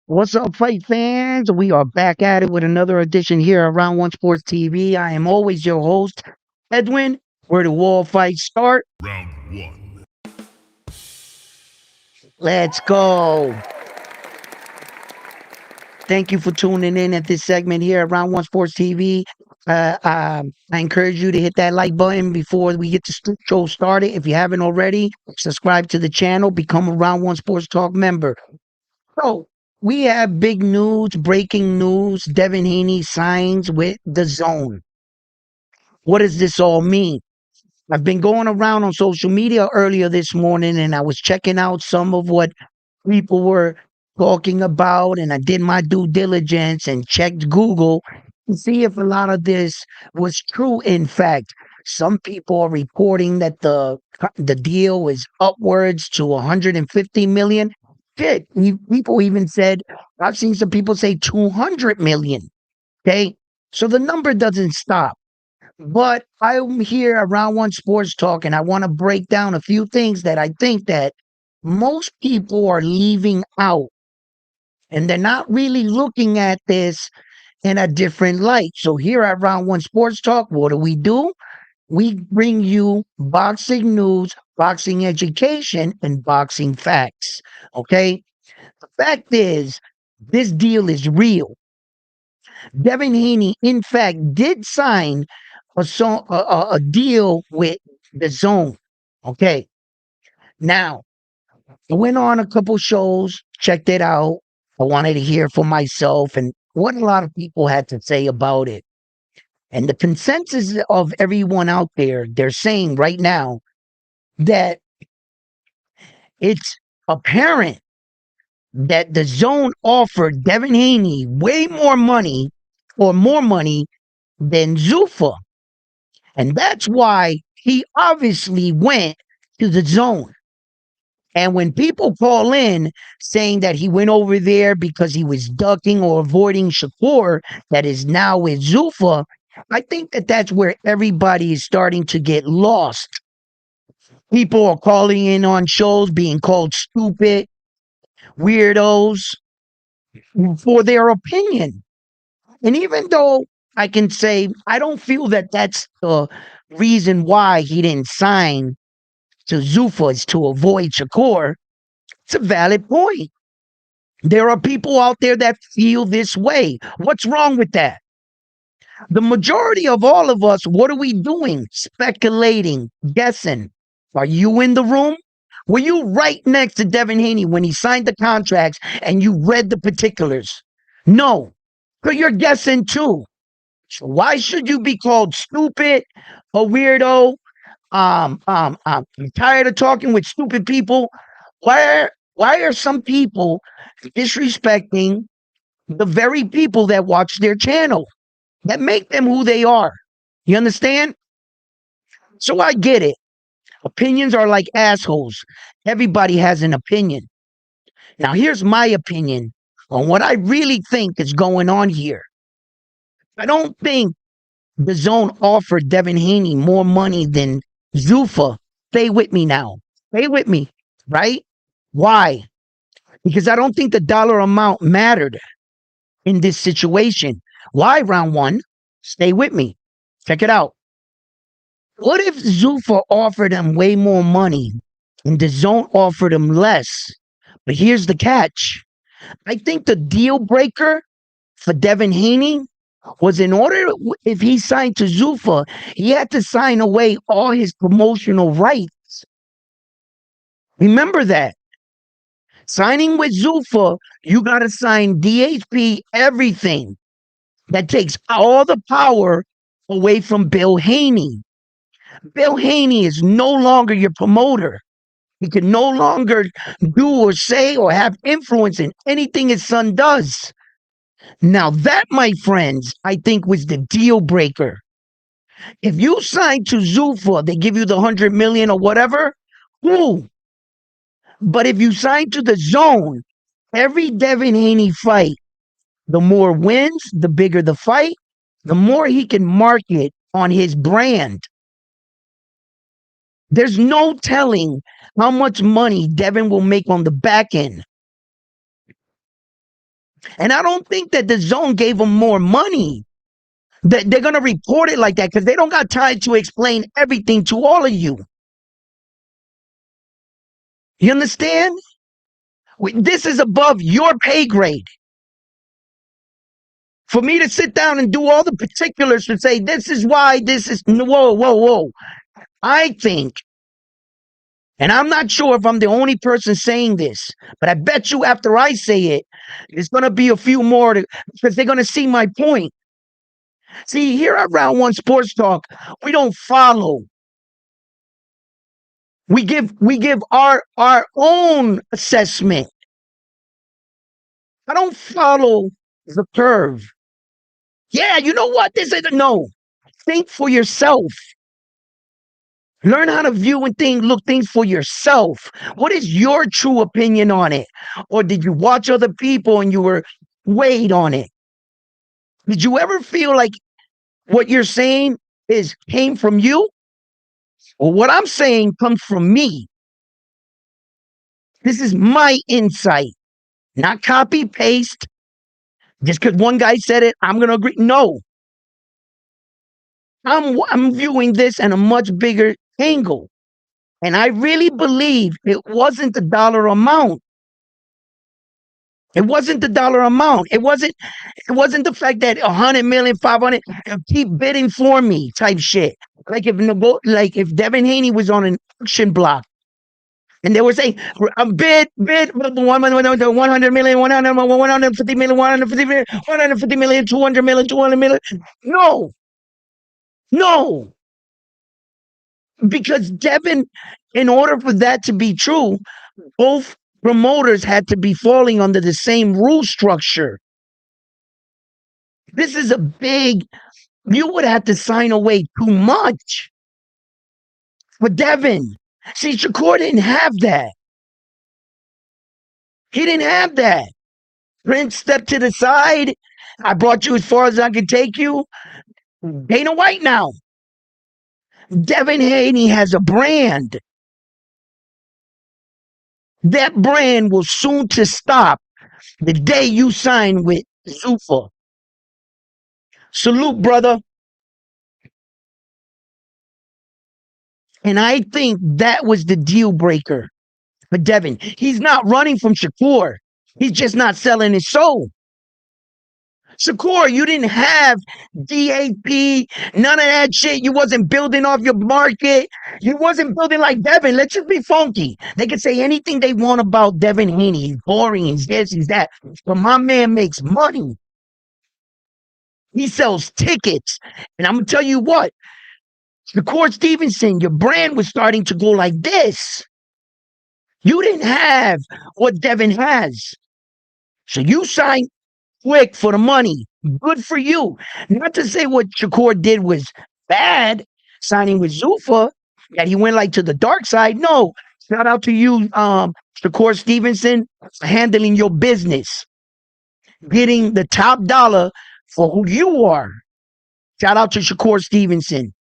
What's up, fight fans? We are back at it with another edition here at Round One Sports TV. I am always your host, Edwin. Where the wall fights start. Round one. Let's go. Thank you for tuning in at this segment here at Round One Sports TV. I encourage you to hit that like button before we get the show started. If you haven't already, subscribe to the channel, become a Round One Sports Talk member. So we have big news, breaking news. Devin Haney signs with the Zone. What does this all mean? I've been going around on social media earlier this morning and I was checking out some of what people were talking about, and I did my due diligence and checked Google to see if a lot of this was true. In fact, some people are reporting that the deal is upwards to 150 million. Shit, people even said, I've seen some people say 200 million. Okay, so the number doesn't stop. But I'm here around One Sports Talk, and I want to break down a few things that I think that most people are leaving out, and they're not really looking at this in a different light. So here at Round One Sports Talk, what do? We bring you boxing news, boxing education, and boxing facts. Okay? The fact is, this deal is real. Devin Haney, in fact, did sign a deal with the Zone. Okay. Now, I went on a couple shows, checked it out. I wanted to hear for myself and what a lot of people had to say about it. And the consensus of everyone out there, they're saying right now that it's apparent that the Zone offered Devin Haney way more money or more money than Zuffa. And that's why he obviously went to the Zone. And when people call in saying that he went over there because he was ducking or avoiding Shakur, that is now with Zuffa, I think that that's where everybody is starting to get lost. People are calling in on shows being called stupid, weirdos for their opinion. And even though I can say I don't feel that that's the reason why he didn't sign to Zuffa is to avoid Shakur, it's a valid point. There are people out there that feel this way. What's wrong with that? The majority of all of us, what are we doing? Speculating, guessing. Are you in the room? Were you right next to Devin Haney when he signed the contracts and you read the particulars? No, because you're guessing too. So why should you be called stupid, a weirdo? I'm tired of talking with stupid people. Why are some people disrespecting the very people that watch their channel, that make them who they are? You understand? So I get it. Opinions are like assholes. Everybody has an opinion. Now, here's my opinion on what I really think is going on here. I don't think the Zone offered Devin Haney more money than Zuffa. Stay with me now. Stay with me, right? Why? Because I don't think the dollar amount mattered in this situation. Why, round one? Stay with me. Check it out. What if Zuffa offered him way more money and the Zone offered him less? But here's the catch. I think the deal breaker for Devin Haney was in order, if he signed to Zuffa, he had to sign away all his promotional rights. Remember that. Signing with Zuffa, you got to sign DHP, everything. That takes all the power away from Bill Haney. Bill Haney is no longer your promoter. He can no longer do or say or have influence in anything his son does. Now, that, my friends, I think was the deal breaker. If you sign to Zuffa, they give you the 100 million or whatever, cool. But if you sign to the Zone, every Devin Haney fight, the more wins, the bigger the fight, the more he can market on his brand. There's no telling how much money Devin will make on the back end. And I don't think that the zone gave them more money. They're going to report it like that because they don't got time to explain everything to all of you. You understand? This is above your pay grade. For me to sit down and do all the particulars to say this is why this is whoa. I think, and I'm not sure if I'm the only person saying this, but I bet you after I say it, there's going to be a few more because they're going to see my point. See, here at Round One Sports Talk, we don't follow. We give our own assessment. I don't follow the curve. Yeah, you know what? This is no. Think for yourself. Learn how to view and look things for yourself. What is your true opinion on it? Or did you watch other people and you were weighed on it? Did you ever feel like what you're saying came from you? Or what I'm saying comes from me? This is my insight, not copy paste. Just because one guy said it, I'm going to agree. No. I'm viewing this in a much bigger angle. And I really believe it wasn't the dollar amount. It wasn't the dollar amount. It wasn't the fact that 100 million, 500 keep bidding for me type shit. Like if Devin Haney was on an auction block and they were saying bid 100 million, 150 million, 150 million, 200 million, 200 million. No. Because Devin, in order for that to be true, both promoters had to be falling under the same rule structure. This is a big, you would have to sign away too much for Devin. See, Shakur didn't have that. He didn't have that. Prince stepped to the side. I brought you as far as I could take you. Dana White now. Devin Haney has a brand. That brand will soon to stop the day you sign with Zuffa. Salute, brother. And I think that was the deal breaker for Devin. He's not running from Shakur. He's just not selling his soul. Shakur, you didn't have DAP, none of that shit. You wasn't building off your market. You wasn't building like Devin. Let's just be funky. They can say anything they want about Devin Haney. He's boring, he's this, he's that. But my man makes money. He sells tickets. And I'm going to tell you what, Shakur Stevenson, your brand was starting to go like this. You didn't have what Devin has. So you signed quick for the money. Good for you. Not to say what Shakur did was bad, signing with Zuffa, that he went like to the dark side. No. Shout out to you, Shakur Stevenson, handling your business, getting the top dollar for who you are. Shout out to Shakur Stevenson.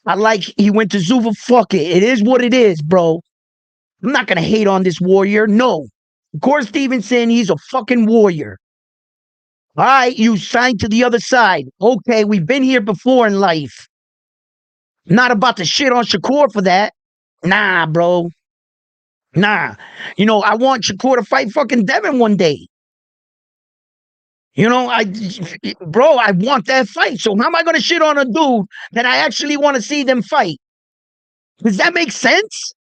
I like he went to Zuffa. Fuck it. It is what it is, bro. I'm not going to hate on this warrior. No. Shakur Stevenson, he's a fucking warrior. All right, you signed to the other side. Okay, we've been here before in life. Not about to shit on Shakur for that. Nah, bro. Nah. You know, I want Shakur to fight fucking Devin one day. You know, I want that fight. So how am I going to shit on a dude that I actually want to see them fight? Does that make sense?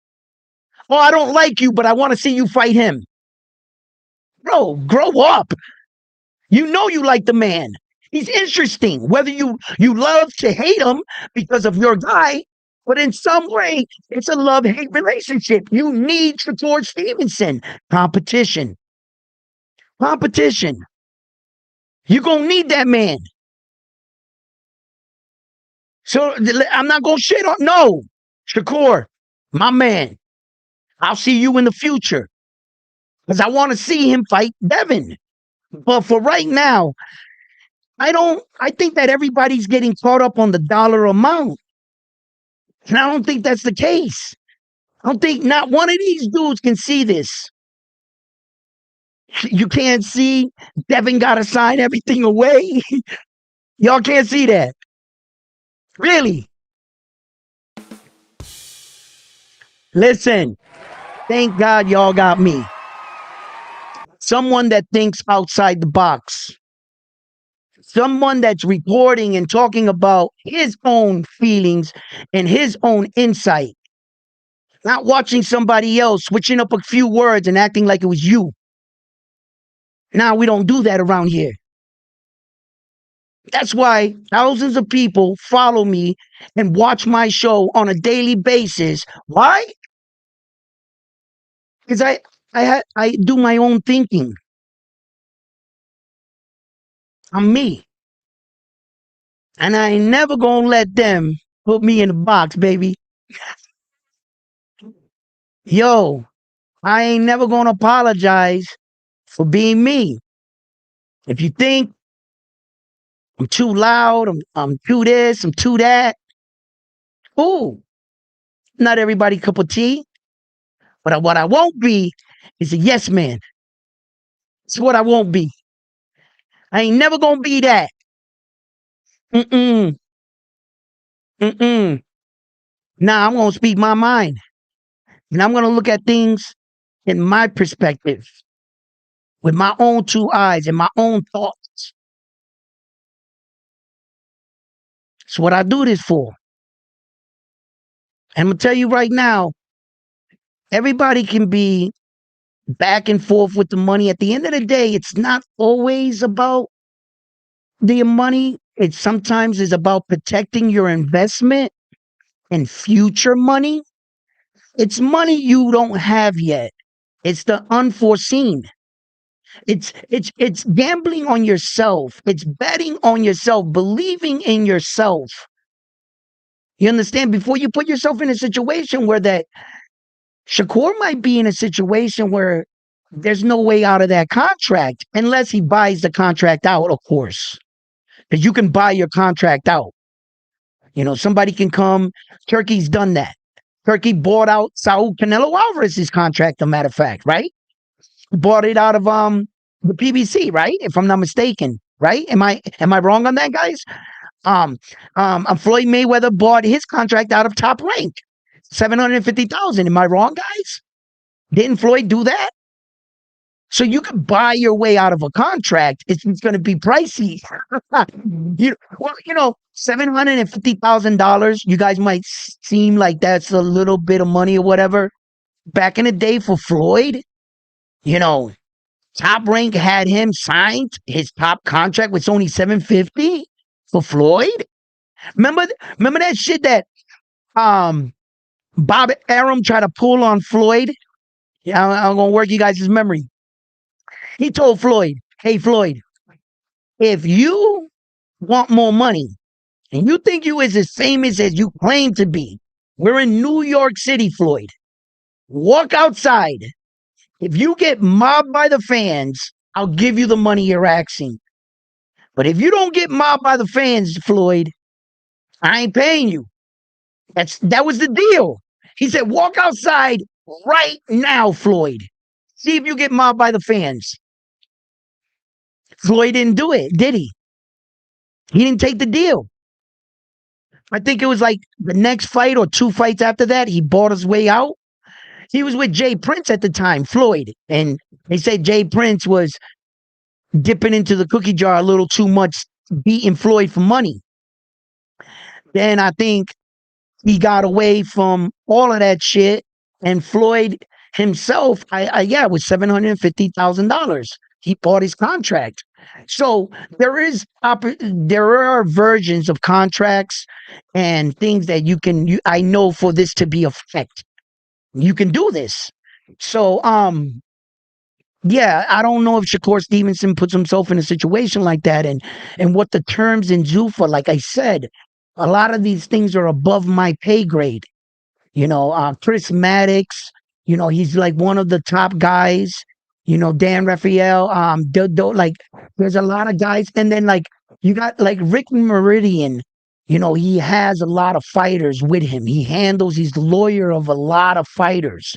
Oh, I don't like you, but I want to see you fight him. Bro, grow up. You know you like the man. He's interesting. Whether you love to hate him because of your guy, but in some way, it's a love-hate relationship. You need Shakur Stevenson. Competition. You're going to need that man. So I'm not going to shit on. No. Shakur, my man. I'll see you in the future. Because I want to see him fight Devin. But for right now, I think that everybody's getting caught up on the dollar amount. And I don't think that's the case. I don't think not one of these dudes can see this. You can't see Devin got to sign everything away. Y'all can't see that. Really? Listen, thank God y'all got me. Someone that thinks outside the box. Someone that's recording and talking about his own feelings and his own insight. Not watching somebody else switching up a few words and acting like it was you. Now we don't do that around here. That's why thousands of people follow me and watch my show on a daily basis. Why? Because I do my own thinking. I'm me. And I ain't never gonna let them put me in a box, baby. Yo, I ain't never gonna apologize for being me. If you think I'm too loud, I'm too this, I'm too that, cool. Not everybody cup of tea. But what I won't be is a yes man. It's what I won't be. I ain't never gonna be that. Mm-mm. Mm-mm. Nah, I'm gonna speak my mind. And I'm gonna look at things in my perspective, with my own two eyes and my own thoughts. It's what I do this for. And I'm gonna tell you right now, everybody can be back and forth with the money. At the end of the day, it's not always about the money. It sometimes is about protecting your investment and future money. It's money you don't have yet. It's the unforeseen. It's gambling on yourself. It's betting on yourself, believing in yourself. You understand? Before you put yourself in a situation where that Shakur might be in a situation where there's no way out of that contract unless he buys the contract out, of course. Because you can buy your contract out. You know, somebody can come. Turkey's done that. Turkey bought out Saul Canelo Alvarez's contract, a matter of fact, right? Bought it out of the PBC, right? If I'm not mistaken, right? Am I wrong on that, guys? Floyd Mayweather bought his contract out of Top Rank, 750,000. Am I wrong, guys? Didn't Floyd do that? So you could buy your way out of a contract. It's going to be pricey. $750,000. You guys might seem like that's a little bit of money or whatever. Back in the day for Floyd, you know, Top Rank had him signed his top contract with only 750 for Floyd. Remember that shit that Bob Arum tried to pull on Floyd? Yeah, I'm gonna work you guys' memory. He told Floyd, "Hey Floyd, if you want more money and you think you is as famous as you claim to be, we're in New York City, Floyd. Walk outside. If you get mobbed by the fans, I'll give you the money you're asking. But if you don't get mobbed by the fans, Floyd, I ain't paying you." That was the deal. He said, walk outside right now, Floyd. See if you get mobbed by the fans. Floyd didn't do it, did he? He didn't take the deal. I think it was like the next fight or two fights after that, he bought his way out. He was with Jay Prince at the time, Floyd. And they said Jay Prince was dipping into the cookie jar a little too much, beating Floyd for money. Then I think he got away from all of that shit. And Floyd himself, it was $750,000. He bought his contract. So there are versions of contracts and things that I know for this to be a fact. You can do this. So yeah, I don't know if Shakur Stevenson puts himself in a situation like that and what the terms in Zuffa, like I said, a lot of these things are above my pay grade. Chris Maddox, he's like one of the top guys. Dan Raphael, like there's a lot of guys. And then like you got like Rick Meridian, he has a lot of fighters with him. He's the lawyer of a lot of fighters.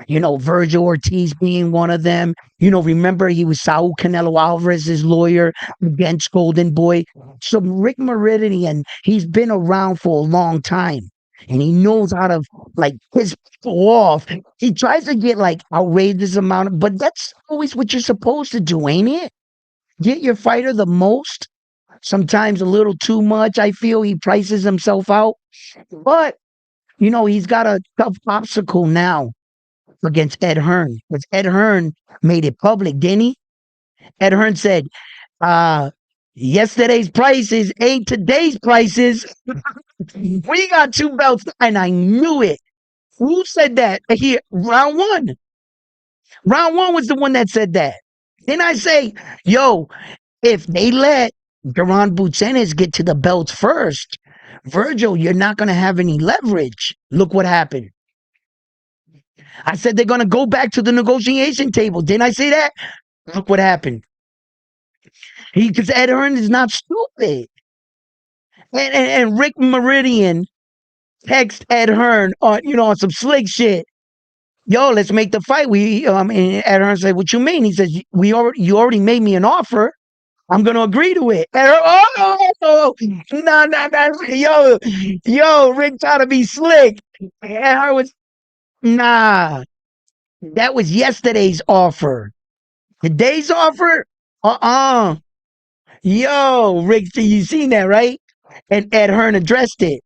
Virgil Ortiz being one of them. Remember he was Saul Canelo Alvarez's lawyer against Golden Boy. So Rick Meridian, he's been around for a long time. And he knows how to like piss people off. He tries to get like outrageous amount of, but that's always what you're supposed to do, ain't it? Get your fighter the most. Sometimes a little too much. I feel he prices himself out. But he's got a tough obstacle now against Ed Hearn, because Ed Hearn made it public, didn't he? Ed Hearn said, uh, yesterday's prices ain't today's prices. We got two belts, and I knew it. Who said that? Here, round one. Round one was the one that said that. Then I say, yo, if they let Duran Buchenes get to the belts first, Virgil, you're not going to have any leverage. Look what happened. I said they're going to go back to the negotiation table. Didn't I say that? Look what happened. Because Ed Hearn is not stupid. And Rick Meridian text Ed Hearn on some slick shit. Yo, let's make the fight. And Ed Hearn said, "What you mean?" He says, you already made me an offer. I'm gonna agree to it." Ed Hearn, no, yo, Rick trying to be slick. Ed Hearn was nah. That was yesterday's offer. Today's offer, Yo, Rick, you seen that, right? And Ed Hearn addressed it.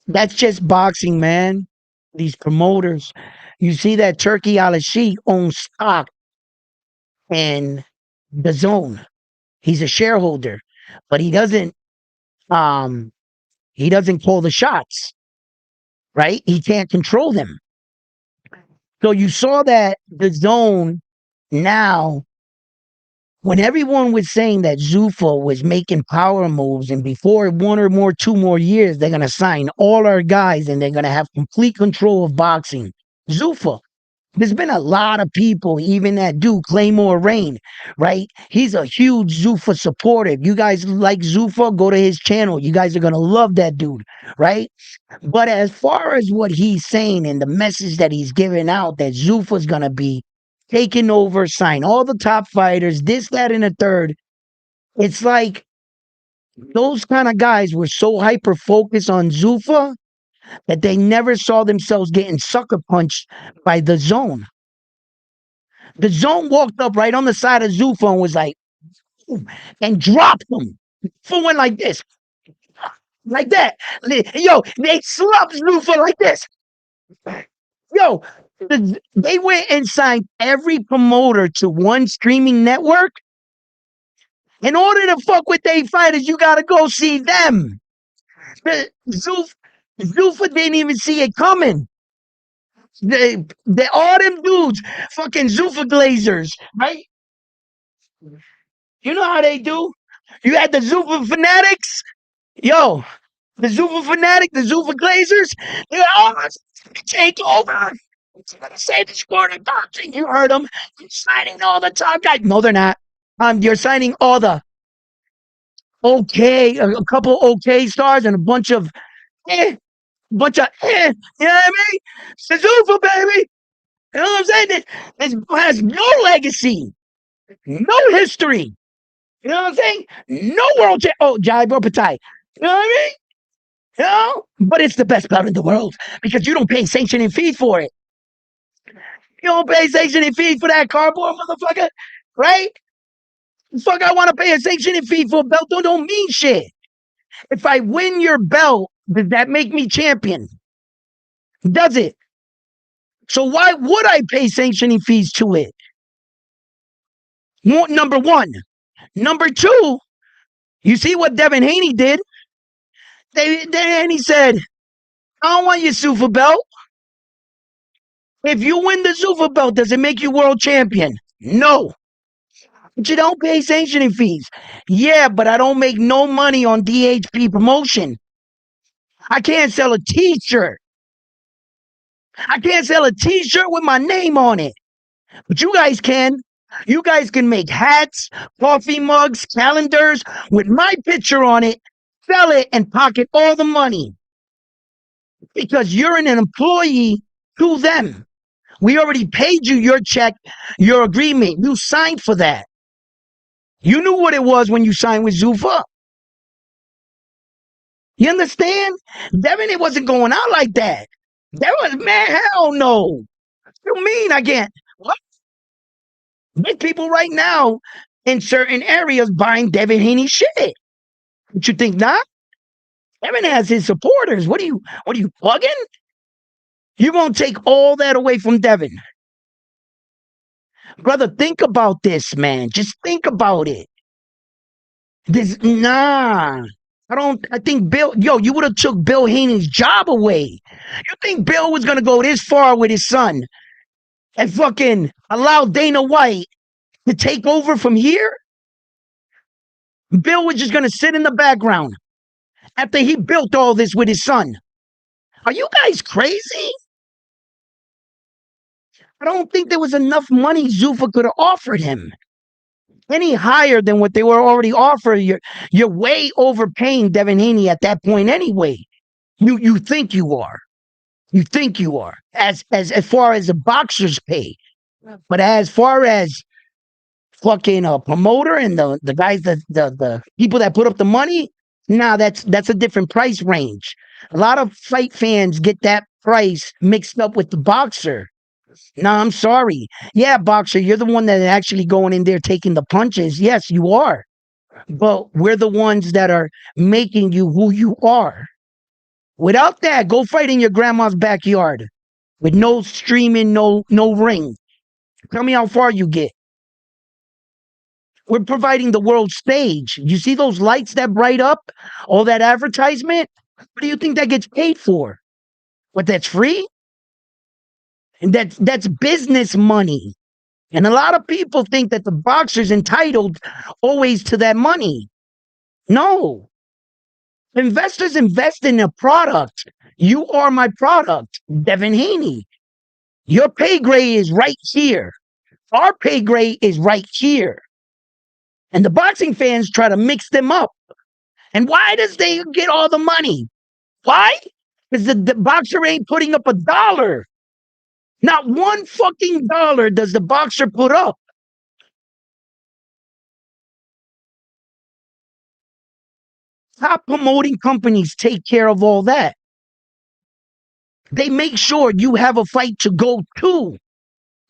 That's just boxing, man. These promoters. You see that Turkey Al-Sheikh owns stock in DAZN. He's a shareholder, but he doesn't call the shots, right? He can't control them. So you saw that DAZN now, when everyone was saying that Zuffa was making power moves, and before 2 more years, they're going to sign all our guys and they're going to have complete control of boxing. Zuffa. There's been a lot of people, even that dude, Claymore Rain, right? He's a huge Zuffa supporter. If you guys like Zuffa, go to his channel. You guys are going to love that dude, right? But as far as what he's saying and the message that he's giving out, that Zuffa's going to be taking over, sign all the top fighters, this, that, and the third. It's like those kind of guys were so hyper focused on Zuffa that they never saw themselves getting sucker punched by the zone. The zone walked up right on the side of Zuffa and was like, and dropped him. For one like this. Like that. Yo, they slumped Zuffa like this. Yo, they went and signed every promoter to one streaming network. In order to fuck with they fighters, you gotta go see them. Zuffa didn't even see it coming. All them dudes, fucking Zuffa Glazers, right? You know how they do? You had the Zuffa Fanatics. Yo, the Zuffa Fanatic, the Zuffa Glazers, they're all take over. Say the sport of boxing. You heard them. You're signing all the top guys. No, they're not. You're signing all the a couple okay stars and a bunch of you know what I mean? Suzuka, baby. You know what I'm saying? This has no legacy, no history. You know what I'm saying? No world. Jai Patai. You know what I mean? But it's the best belt in the world because you don't pay sanctioning fees for it. You don't pay sanctioning fees for that cardboard, motherfucker, right? Fuck, I want to pay a sanctioning fee for a belt. Don't mean shit. If I win your belt, does that make me champion? Does it? So why would I pay sanctioning fees to it? Number one. Number two, you see what Devin Haney did? Haney said, I don't want your Zuffa belt. If you win the Zuffa belt, does it make you world champion? No. But you don't pay sanctioning fees. Yeah, but I don't make no money on DHP promotion. I can't sell a t-shirt. I can't sell a t-shirt with my name on it. But you guys can. You guys can make hats, coffee mugs, calendars with my picture on it, sell it, and pocket all the money. Because you're an employee to them. We already paid you your check, your agreement. You signed for that. You knew what it was when you signed with Zuffa. You understand? Devin, it wasn't going out like that. That was, man, hell no. What you mean again? What? There's people right now in certain areas buying Devin Haney shit. What you think not? Devin has his supporters. What are you plugging? You're gonna take all that away from Devin. Brother, think about this, man. Just think about it. Nah. I think Bill, you would have took Bill Haney's job away. You think Bill was gonna go this far with his son and fucking allow Dana White to take over from here? Bill was just gonna sit in the background after he built all this with his son. Are you guys crazy? I don't think there was enough money Zuffa could have offered him. Any higher than what they were already offering, you're way overpaying Devin Haney at that point anyway. You think you are. You think you are. As far as the boxers pay. But as far as fucking a promoter and the guys the people that put up the money, nah, that's a different price range. A lot of fight fans get that price mixed up with the boxer. No, I'm sorry. Yeah, boxer, you're the one that actually going in there taking the punches. Yes, you are. But we're the ones that are making you who you are. Without that, go fight in your grandma's backyard with no streaming, no ring. Tell me how far you get. We're providing the world stage. You see those lights that bright up? All that advertisement? What do you think that gets paid for? What, that's free? And that's business money. And a lot of people think that the boxer's entitled always to that money. No. Investors invest in a product. You are my product, Devin Haney. Your pay grade is right here. Our pay grade is right here. And the boxing fans try to mix them up. And why does they get all the money? Why? Because the boxer ain't putting up $1. Not one fucking dollar does the boxer put up. Top promoting companies take care of all that. They make sure you have a fight to go to.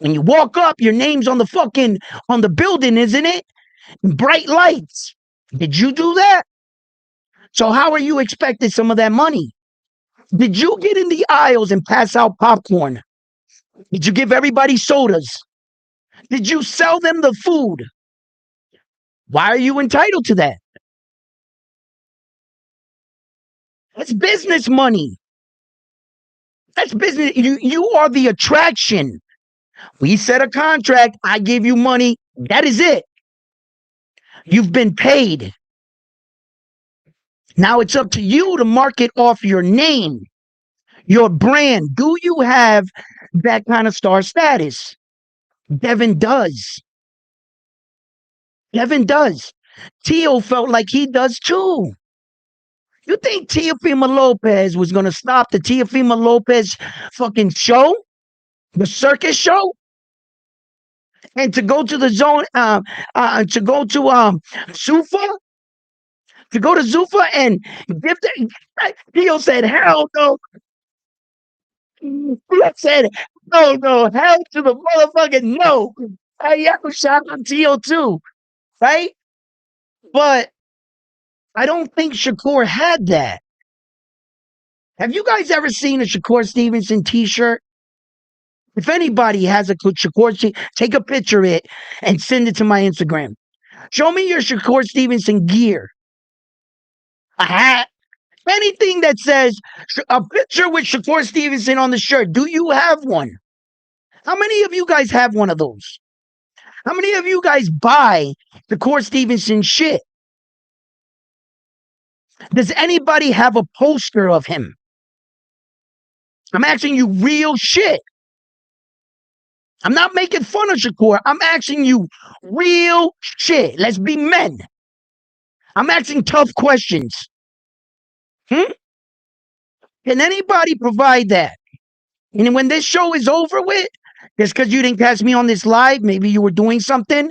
When you walk up, your name's on the building, isn't it? Bright lights. Did you do that? So how are you expecting some of that money? Did you get in the aisles and pass out popcorn? Did you give everybody sodas? Did you sell them the food? Why are you entitled to that? That's business money. That's business. You are the attraction. We set a contract. I give you money. That is it. You've been paid. Now it's up to you to market off your name, your brand. Do you have that kind of star status? Devin does. Devin does. Tio felt like he does too. You think Teofimo Lopez was going to stop the Teofimo Lopez fucking show? The circus show? And to go to the zone, to go to Zuffa? To go to Zuffa and give the... Tio said, hell no. He said, no, hell to the motherfucking no. I shot on Tio too, right? But I don't think Shakur had that. Have you guys ever seen a Shakur Stevenson t-shirt? If anybody has a Shakur, take a picture of it and send it to my Instagram. Show me your Shakur Stevenson gear. A hat. Anything that says a picture with Shakur Stevenson on the shirt. Do you have one? How many of you guys have one of those? How many of you guys buy Shakur Stevenson shit? Does anybody have a poster of him? I'm asking you real shit. I'm not making fun of Shakur. I'm asking you real shit. Let's be men. I'm asking tough questions. Can anybody provide that? And when this show is over with, Just because you didn't catch me on this live, maybe you were doing something.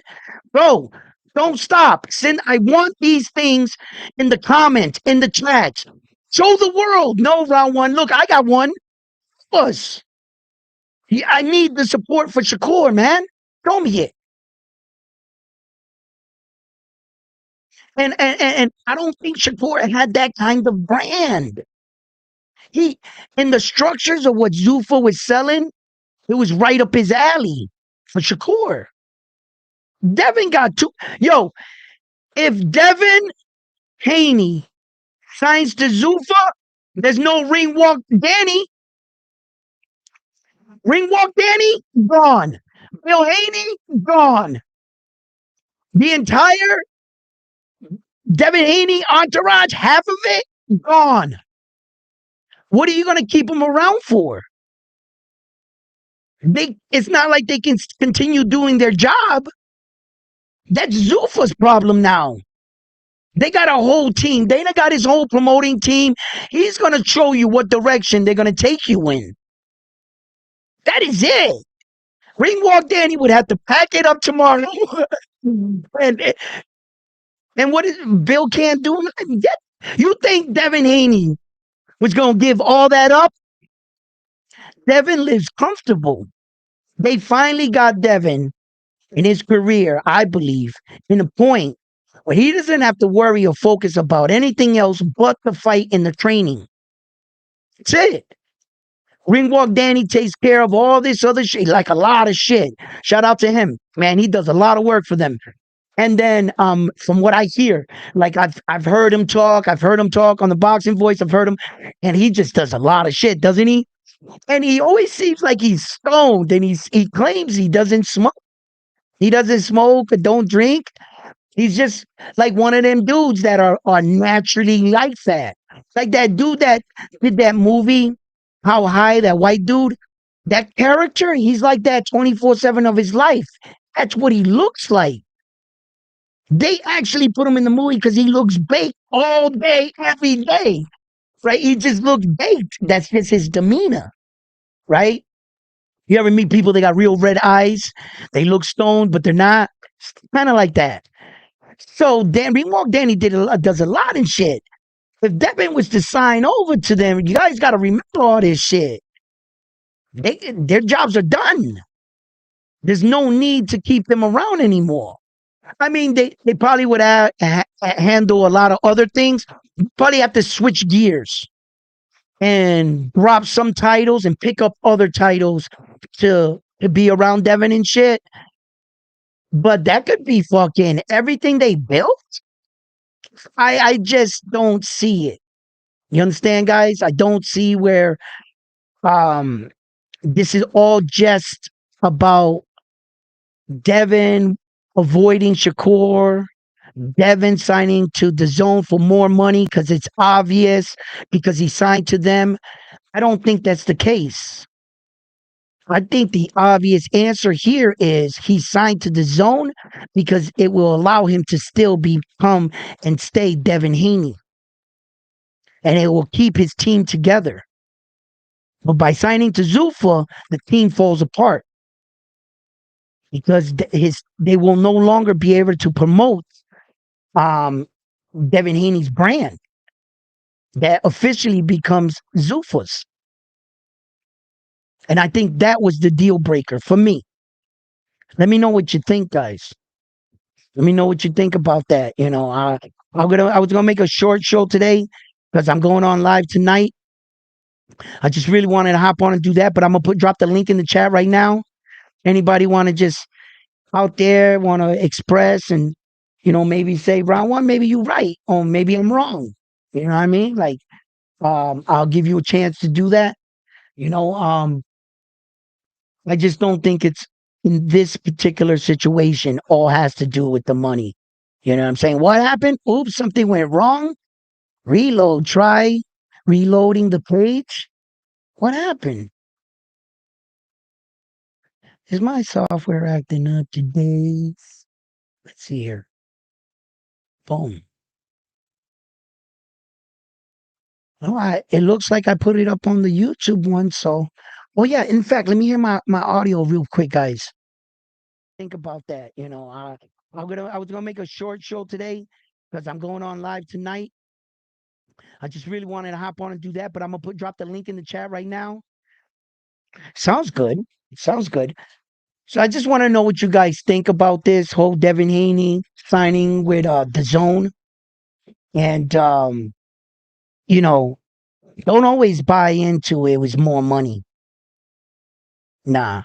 Bro, don't stop. Send, I want these things in the comments, in the chats. Show the world. No, round one. Look, I got one. Us. Yeah, I need the support for Shakur, man. Show me it. And I don't think Shakur had that kind of brand. He in the structures of what Zuffa was selling, it was right up his alley for Shakur. Devin got two. Yo, if Devin Haney signs to Zuffa, there's no ring walk Danny. Ring walk Danny, gone. Bill Haney, gone. The entire Devin Haney entourage, half of it, gone. What are you going to keep them around for? It's not like they can continue doing their job. That's Zuffa's problem now. They got a whole team. Dana got his whole promoting team. He's going to show you what direction they're going to take you in. That is it. Ringwalk Danny would have to pack it up tomorrow. and what is Bill can't do? You think Devin Haney was going to give all that up? Devin lives comfortable. They finally got Devin in his career, I believe, in a point where he doesn't have to worry or focus about anything else but the fight and the training. That's it. Ringwalk Danny takes care of all this other shit, like a lot of shit. Shout out to him, man. He does a lot of work for them. And then, from what I hear, like I've heard him talk. I've heard him talk on the Boxing Voice. I've heard him, and he just does a lot of shit, doesn't he? And he always seems like he's stoned, and he claims he doesn't smoke. He doesn't smoke or don't drink. He's just like one of them dudes that are naturally like that. Like that dude that did that movie, How High, that white dude. That character, he's like that 24/7 of his life. That's what he looks like. They actually put him in the movie because he looks baked all day, every day. Right? He just looks baked. That's just his demeanor. Right? You ever meet people that got real red eyes? They look stoned, but they're not. Kind of like that. So Ringwalk Danny does a lot of shit. If Devin was to sign over to them, you guys got to remember all this shit. Their jobs are done. There's no need to keep them around anymore. I mean, they probably would handle a lot of other things. Probably have to switch gears and drop some titles and pick up other titles to be around Devin and shit. But that could be fucking everything they built. I just don't see it. You understand, guys? I don't see where um this is all just about Devin avoiding Shakur, Devin signing to DAZN for more money because it's obvious because he signed to them. I don't think that's the case. I think the obvious answer here is he signed to DAZN because it will allow him to still become and stay Devin Haney. And it will keep his team together. But by signing to Zuffa, the team falls apart because they will no longer be able to promote Devin Haney's brand that officially becomes Zuffa's. And I think that was the deal breaker for me. Let me know what you think, guys. Let me know what you think about that. You know, I was gonna make a short show today because I'm going on live tonight. I just really wanted to hop on and do that, but I'm gonna drop the link in the chat right now. Anybody want to just out there want to express and maybe say round one, maybe you're right, or maybe I'm wrong. You know what I mean? Like, I'll give you a chance to do that. I just don't think it's in this particular situation all has to do with the money. You know what I'm saying? What happened? Oops, something went wrong. Reload, try reloading the page. What happened? Is my software acting up today? Let's see here. Boom. All right. It looks like I put it up on the YouTube one, so Oh yeah, in fact, let me hear my audio real quick, guys. Think about that. I was gonna make a short show today because I'm going on live tonight. I just really wanted to hop on and do that, but I'm gonna drop the link in the chat right now. Sounds good. Sounds good. So I just want to know what you guys think about this whole Devin Haney signing with DAZN. And you know, don't always buy into it was more money. Nah.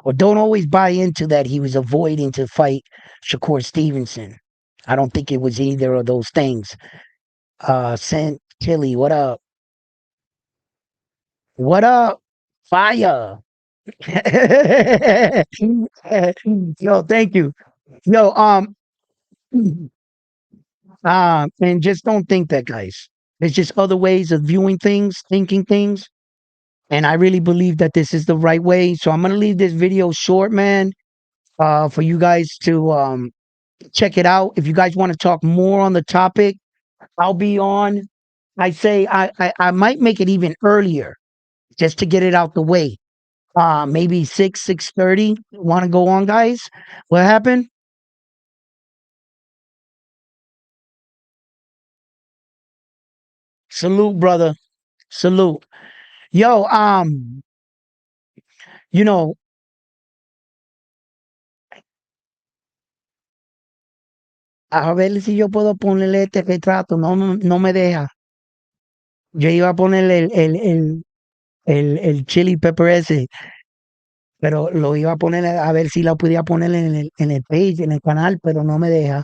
Or don't always buy into that he was avoiding to fight Shakur Stevenson. I don't think it was either of those things. Sent Tilly, what up? What up? Fire. Yo, thank you. Yo, and just don't think that, guys. There's just other ways of viewing things, thinking things. And I really believe that this is the right way. So I'm gonna leave this video short, man, for you guys to check it out. If you guys want to talk more on the topic, I'll be on. I say I might make it even earlier just to get it out the way. Maybe 6:30. Want to go on, guys? What happened? Salute, brother. Salute. Yo, you know, a ver si yo puedo ponerle este retrato. No me deja. Yo iba a ponerle el chili pepper ese, pero lo iba a poner a ver si lo podía poner en el page, en el canal, pero no me deja.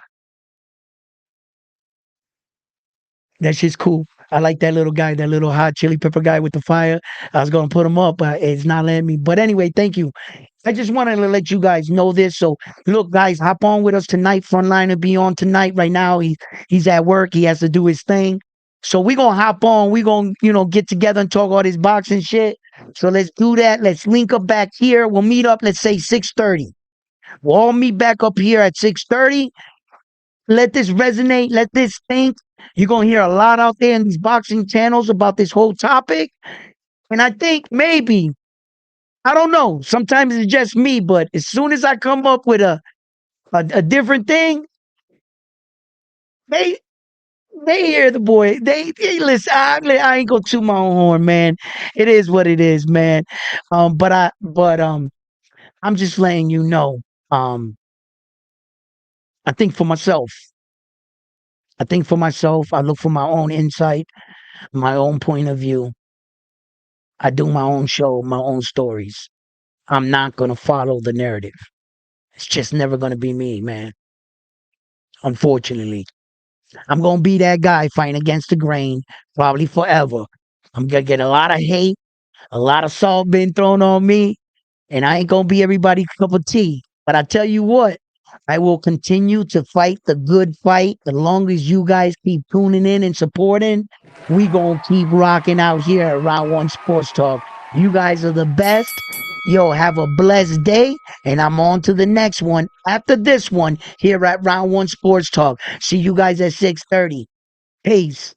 That shit's cool. I like that little guy, that little hot chili pepper guy with the fire. I was gonna put him up, but it's not letting me. But anyway, thank you. I just wanted to let you guys know this. So look, guys, hop on with us tonight. Frontline will be on tonight. Right now, he's at work. He has to do his thing. So we gonna hop on. We gonna, get together and talk all this boxing shit. So let's do that. Let's link up back here. We'll meet up, let's say 6:30. We'll all meet back up here at 6:30. Let this resonate. Let this think. You're going to hear a lot out there in these boxing channels about this whole topic. And I think maybe, I don't know, sometimes it's just me, but as soon as I come up with a different thing, they they hear the boy. They listen. I ain't gonna toot my own horn, man. It is what it is, man. But I'm just letting you know. Um, I think for myself. I think for myself. I look for my own insight, my own point of view. I do my own show, my own stories. I'm not going to follow the narrative. It's just never going to be me, man. Unfortunately, I'm going to be that guy fighting against the grain probably forever. I'm going to get a lot of hate, a lot of salt being thrown on me, and I ain't going to be everybody's cup of tea. But I tell you what, I will continue to fight the good fight. As long as you guys keep tuning in and supporting, we going to keep rocking out here at Round One Sports Talk. You guys are the best. Yo, have a blessed day, and I'm on to the next one after this one here at Round One Sports Talk. See you guys at 6:30. Peace.